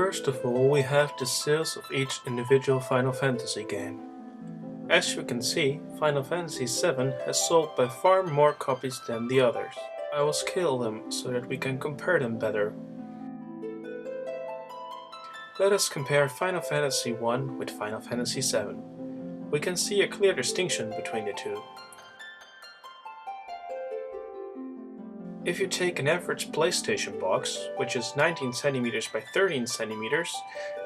First of all, we have the sales of each individual Final Fantasy game. As you can see, Final Fantasy VII has sold by far more copies than the others. I will scale them so that we can compare them better. Let us compare Final Fantasy I with Final Fantasy VII. We can see a clear distinction between the two. If you take an average PlayStation box, which is 19 cm by 13 cm,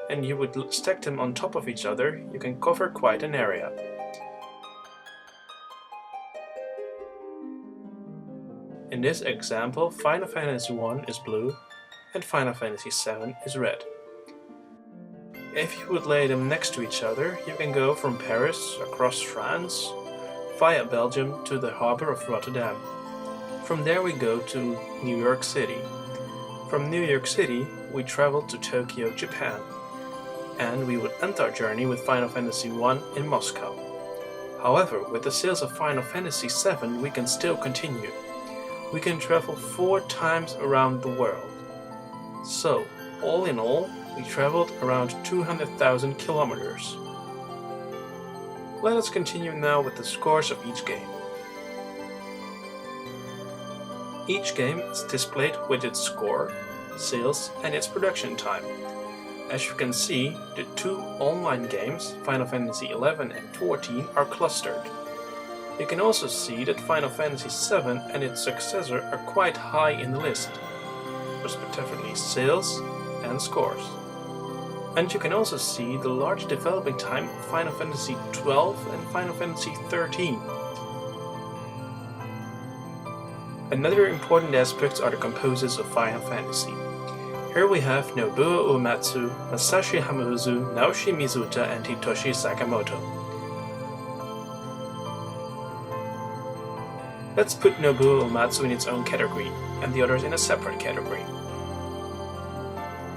and you would stack them on top of each other, you can cover quite an area. In this example, Final Fantasy I is blue and Final Fantasy VII is red. If you would lay them next to each other, you can go from Paris across France, via Belgium to the harbor of Rotterdam. From there we go to New York City. From New York City we travel to Tokyo, Japan. And we would end our journey with Final Fantasy I in Moscow. However, with the sales of Final Fantasy VII we can still continue. We can travel 4 times around the world. So, all in all, we traveled around 200,000 kilometers. Let us continue now with the scores of each game. Each game is displayed with its score, sales and its production time. As you can see, the 2 online games, Final Fantasy XI and XIV, are clustered. You can also see that Final Fantasy VII and its successor are quite high in the list, respectively sales and scores. And you can also see the large developing time of Final Fantasy XII and Final Fantasy XIII. Another important aspect are the composers of Final Fantasy. Here we have Nobuo Uematsu, Masashi Hamauzu, Naoshi Mizuta and Hitoshi Sakamoto. Let's put Nobuo Uematsu in its own category, and the others in a separate category.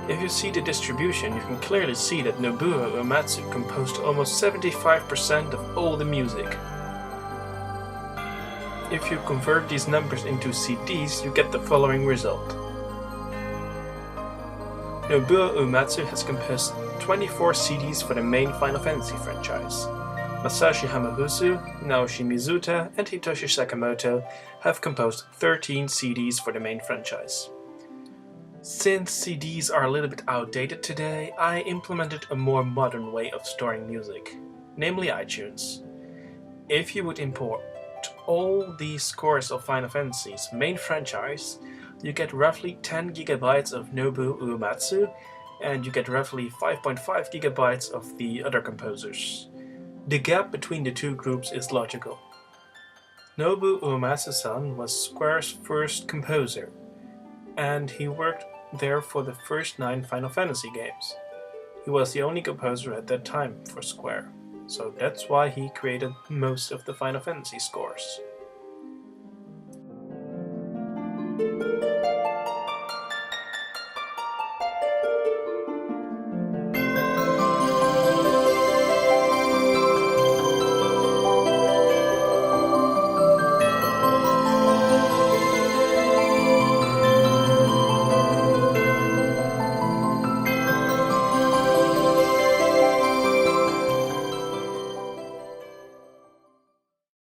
If you see the distribution, you can clearly see that Nobuo Uematsu composed almost 75% of all the music. If you convert these numbers into CDs, you get the following result. Nobuo Uematsu has composed 24 CDs for the main Final Fantasy franchise. Masashi Hamauzu, Naoshi Mizuta and Hitoshi Sakamoto have composed 13 CDs for the main franchise. Since CDs are a little bit outdated today, I implemented a more modern way of storing music, namely iTunes. If you would import all the scores of Final Fantasy's main franchise, you get roughly 10 GB of Nobuo Uematsu and you get roughly 5.5 GB of the other composers. The gap between the two groups is logical. Nobuo Uematsu-san was Square's first composer, and he worked there for the first 9 Final Fantasy games. He was the only composer at that time for Square, so that's why he created most of the Final Fantasy scores.